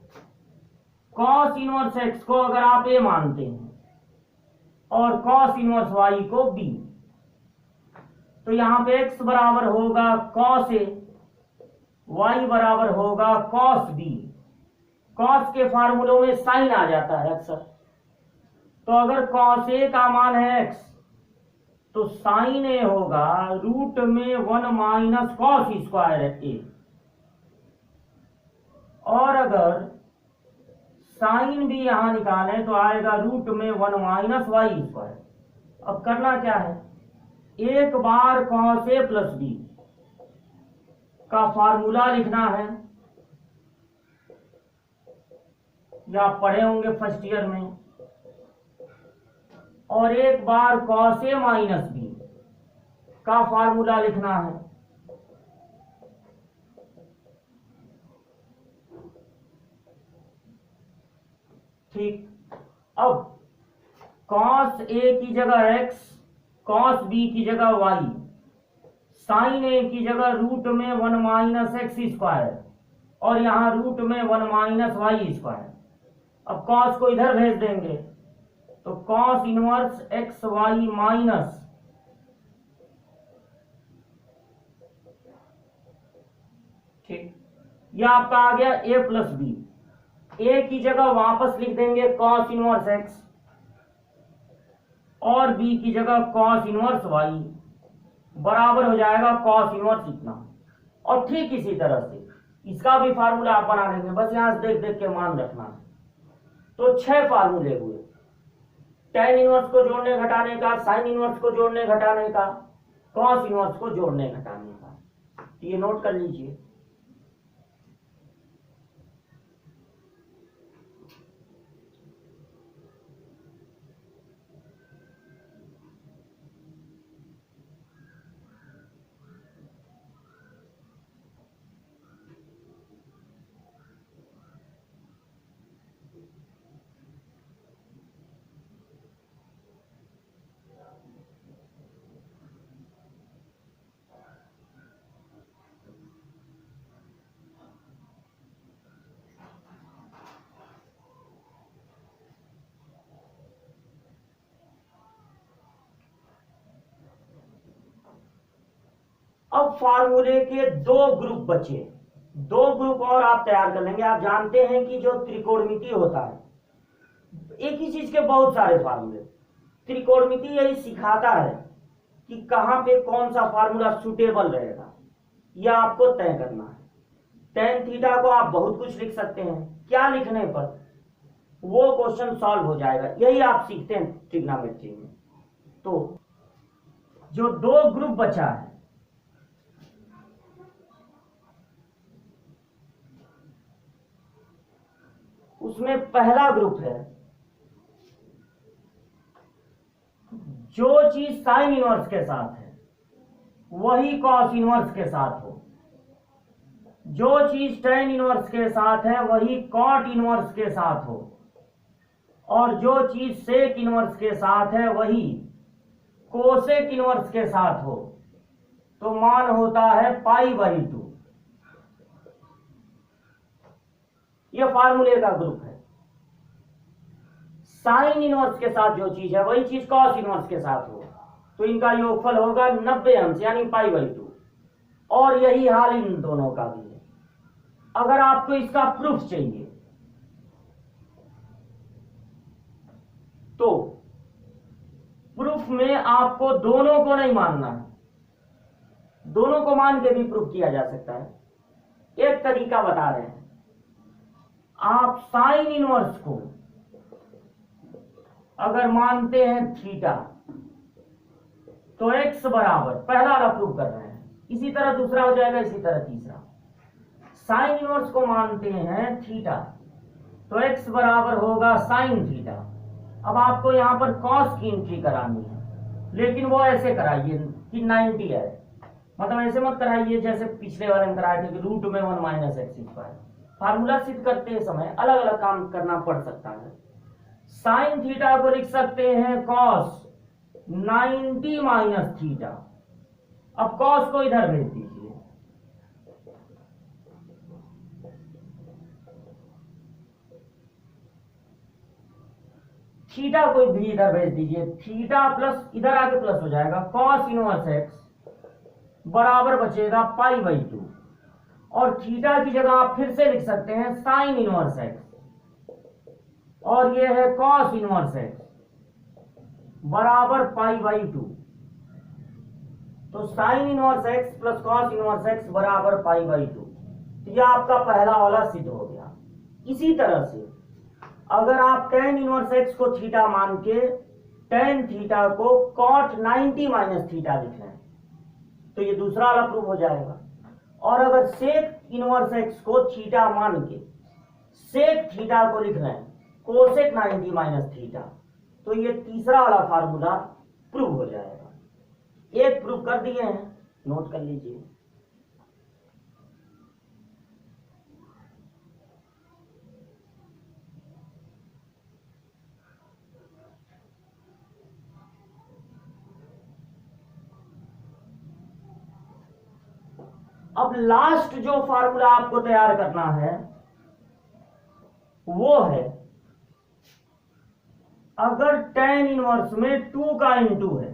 कॉस इनवर्स एक्स को अगर आप ए मानते हैं और कॉस इनवर्स वाई को बी, तो यहां पे x बराबर होगा कॉस ए, y बराबर होगा कॉस बी। कॉस के फार्मूलों में साइन आ जाता है अक्सर, तो अगर कॉस ए का मान है x, तो साइन ए होगा रूट में 1 माइनस कॉस स्क्वायर ए। और अगर साइन भी यहां निकालें तो आएगा रूट में 1 माइनस वाई स्क्वायर। अब करना क्या है, एक बार कॉस ए प्लस बी का फार्मूला लिखना है, या आप पढ़े होंगे फर्स्ट ईयर में, और एक बार कॉस ए माइनस बी का फार्मूला लिखना है। ठीक, अब कॉस ए की जगह x, कॉस बी की जगह y, साइन ए की जगह रूट में 1 माइनस एक्स स्क्वायर और यहां रूट में 1 माइनस वाई स्क्वायर। अब कॉस को इधर भेज देंगे तो cos inverse x y minus ठीक, यह आपका आ गया a प्लस बी। ए की जगह वापस लिख देंगे कॉस इनवर्स एक्स और बी की जगह कॉस इनवर्स वाई, बराबर हो जाएगा कॉस इनवर्स इतना। और ठीक इसी तरह से इसका भी फार्मूला आप बना लेंगे, बस यहां से देख देख के मान रखना है। तो 6 फार्मूले हुए, tan इनवर्स को जोड़ने घटाने का, साइन इनवर्स को जोड़ने घटाने का, कॉस इनवर्स को जोड़ने घटाने का। ये नोट कर लीजिए। अब फार्मूले के 2 ग्रुप बचे, 2 ग्रुप और आप तैयार कर लेंगे। आप जानते हैं कि जो त्रिकोणमिति होता है, एक ही चीज के बहुत सारे फार्मूले, त्रिकोणमिति यही सिखाता है कि कहां पे कौन सा फार्मूला सुटेबल रहेगा, यह आपको तय करना है। टेन थीटा को आप बहुत कुछ लिख सकते हैं, क्या लिखने पर वो क्वेश्चन सॉल्व हो जाएगा, यही आप सीखते हैं ट्रिग्नोमेट्री में। तो जो 2 ग्रुप बचा है, उसमें पहला ग्रुप है जो चीज साइन इनवर्स के साथ है वही कॉस इनवर्स के साथ हो, जो चीज टेन इनवर्स के साथ है वही कॉट इनवर्स के साथ हो, और जो चीज सेक इनवर्स के साथ है वही कोसेक इनवर्स के साथ हो। तो मान होता है π/2। यह फार्मूले का ग्रुप है। साइन इनवर्स के साथ जो चीज है वही चीज कॉस इनवर्स के साथ हो, तो इनका योगफल होगा 90 अंश यानी π/2। और यही हाल इन दोनों का भी है। अगर आपको इसका प्रूफ चाहिए तो प्रूफ में आपको दोनों को नहीं मानना है, दोनों को मान के भी प्रूफ किया जा सकता है। एक तरीका बता रहे हैं, आप साइन इनवर्स को अगर मानते हैं थीटा तो x बराबर, पहला वाला प्रूव कर रहे हैं, इसी तरह दूसरा हो जाएगा, इसी तरह तीसरा। साइन इनवर्स को मानते हैं थीटा तो x बराबर होगा साइन थीटा, अब आपको यहाँ पर कॉस की एंट्री करानी है, लेकिन वो ऐसे कराइए कि 90 है, मतलब ऐसे मत कराइए जैसे पिछले वाले में कराए थे कि रूट में 1 माइनस एक्स स्क्वायर। फार्मूला सिद्ध करते समय अलग अलग काम करना पड़ सकता है। साइन थीटा को लिख सकते हैं कॉस 90 माइनस थीटा। अब कॉस को इधर भेज दीजिए, थीटा को भी इधर भेज दीजिए, थीटा प्लस इधर आके प्लस हो जाएगा, कॉस इनवर्स एक्स बराबर बचेगा पाई बाई 2, और थीटा की जगह आप फिर से लिख सकते हैं साइन इनवर्स एक्स, और ये है कॉस इनवर्स एक्स बराबर पाई बाई 2। तो sine inverse x plus cos inverse x बराबर पाई बाई 2, तो यह आपका पहला वाला सिद्ध हो गया। इसी तरह से अगर आप टेन इनवर्स एक्स को थीटा मान के टेन थीटा को कॉट 90 माइनस थीटा लिख रहे हैं, तो ये दूसरा वाला प्रूव हो जाएगा। और अगर सेक इनवर्स एक्स को थीटा मान के सेक थीटा को लिख रहे हैं कोसेक 90 माइनस थीटा, तो ये तीसरा वाला फार्मूला प्रूव हो जाएगा। एक प्रूव कर दिए हैं, नोट कर लीजिए। अब लास्ट जो फार्मूला आपको तैयार करना है वो है, अगर टेन इनवर्स में 2 का इंटू है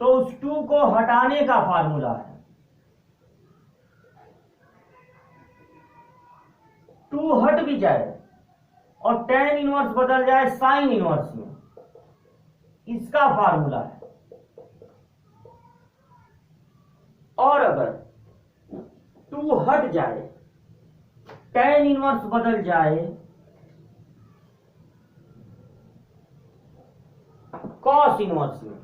तो उस 2 को हटाने का फार्मूला है। 2 हट भी जाए और टेन इनवर्स बदल जाए साइन इनवर्स में, इसका फार्मूला है। और अगर 2 हट जाए, टेन इनवर्स बदल जाए कॉस इनवर्स में,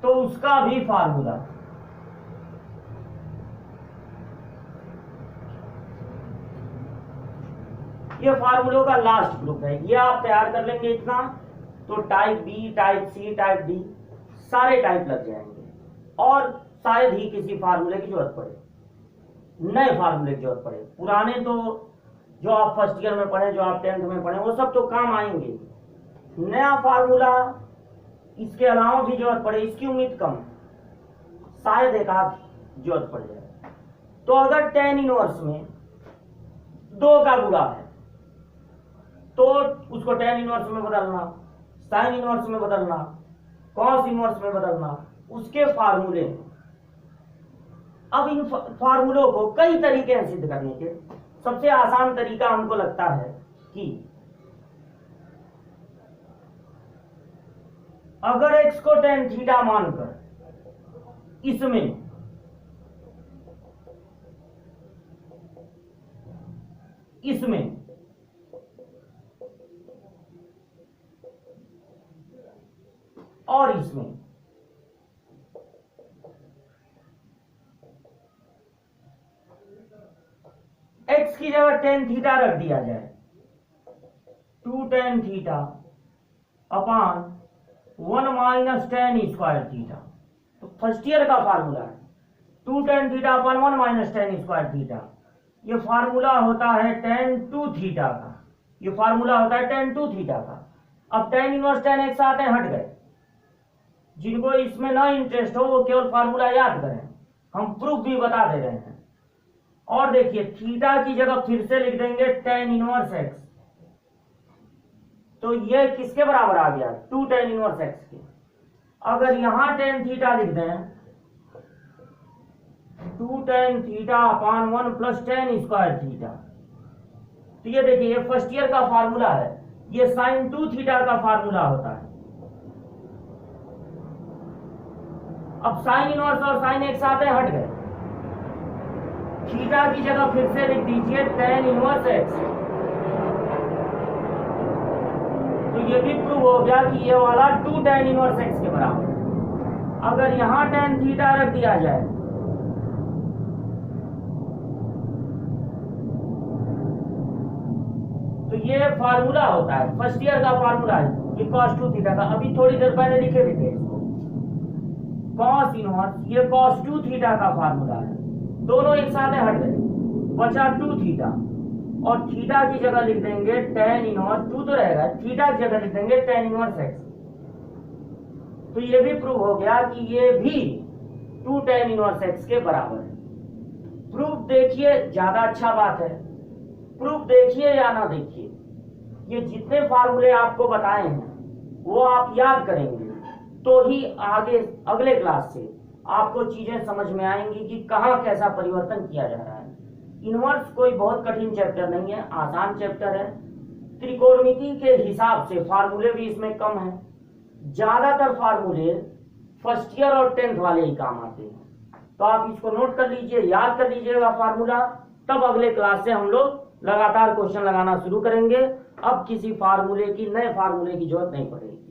तो उसका भी फार्मूला। ये फार्मूलों का लास्ट ग्रुप है, ये आप तैयार कर लेंगे इतना, तो type B, type C, type D सारे टाइप लग जाएंगे, और शायद ही किसी फार्मूले की जरूरत पड़े, नए फार्मूले की जरूरत पड़े। पुराने तो जो आप फर्स्ट ईयर में पढ़े, जो आप 10th में पढ़े, वो सब तो काम आएंगे। नया फार्मूला इसके अलावा भी जरूरत पड़े, इसकी उम्मीद कम, शायद एक आध जरूरत पड़ जाए। तो अगर टेन इनवर्स में 2 का गुणा है तो उसको टेन इनवर्स में बदलना, साइन इनवर्स में बदलना, कॉस इनवर्स में बदलना, उसके फार्मूले। अब इन फार्मूलों को कई तरीके हैं सिद्ध करने के। सबसे आसान तरीका हमको लगता है कि अगर x को टेन थीटा मानकर इसमें और इसमें x की जगह टेन थीटा रख दिया जाए, 2 tan theta upon 1 minus ten square theta. तो फर्स्ट ईयर का फार्मूला है 2 tan theta upon 1 minus ten square theta. ये फार्मूला होता है टेन टू थीटा का, ये फार्मूला होता है टेन टू थीटा का। अब टेन इनवर्स टेन एक साथ हैं, हट गए। जिनको इसमें ना इंटरेस्ट हो वो केवल फार्मूला याद करें, हम प्रूफ भी बता दे रहे हैं। और देखिए थीटा की जगह फिर से लिख देंगे टेन इनवर्स एक्स, तो ये किसके बराबर आ गया, 2 टेन इनवर्स एक्स के। अगर यहां टेन थीटा लिख दें 2 tan theta upon 1 plus ten square theta, तो ये देखिए ये फर्स्ट ईयर का फार्मूला है, ये साइन 2 थीटा का फार्मूला होता है। अब साइन इनवर्स और साइन एक साथ है, हट गए। थीटा की जगह फिर से लिख दीजिए टेन इनवर्स एक्स, तो ये भी प्रूव हो गया कि ये वाला 2 टेन इनवर्स एक्स के बराबर। अगर यहां टेन थीटा रख दिया जाए ये फार्मूला होता है, फर्स्ट ईयर का फार्मूला है कि cos 2 थीटा का, अभी थोड़ी देर पहले लिखे भी थे इसको। cos इनवर्स, ये cos 2 थीटा का फार्मूला है, दोनों एक साथ हट गए, बचा 2 थीटा, और थीटा की जगह लिख देंगे tan इनवर्स, 2 तो रहेगा, थीटा की जगह लिख देंगे tan इनवर्स x। तो ये भी प्रूव हो गया कि ये भी 2 tan इनवर्स x के बराबर है। प्रूफ देखिए, ज्यादा अच्छा बात है, प्रूफ देखिए या ना देखिए, ये जितने फार्मूले आपको बताए हैं वो आप याद करेंगे तो ही आगे अगले क्लास से आपको चीजें समझ में आएंगी कि कहाँ कैसा परिवर्तन किया जा रहा है। इनवर्स कोई बहुत कठिन चैप्टर नहीं है, आसान चैप्टर है। त्रिकोणमिति के हिसाब से फार्मूले भी इसमें कम है, ज्यादातर फार्मूले फर्स्ट ईयर और 10th वाले ही काम आते हैं। तो आप इसको नोट कर लीजिए, याद कर लीजिएगा फार्मूला, तब अगले क्लास से हम लोग लगातार क्वेश्चन लगाना शुरू करेंगे। अब किसी फार्मूले की, नए फार्मूले की जरूरत नहीं पड़ेगी।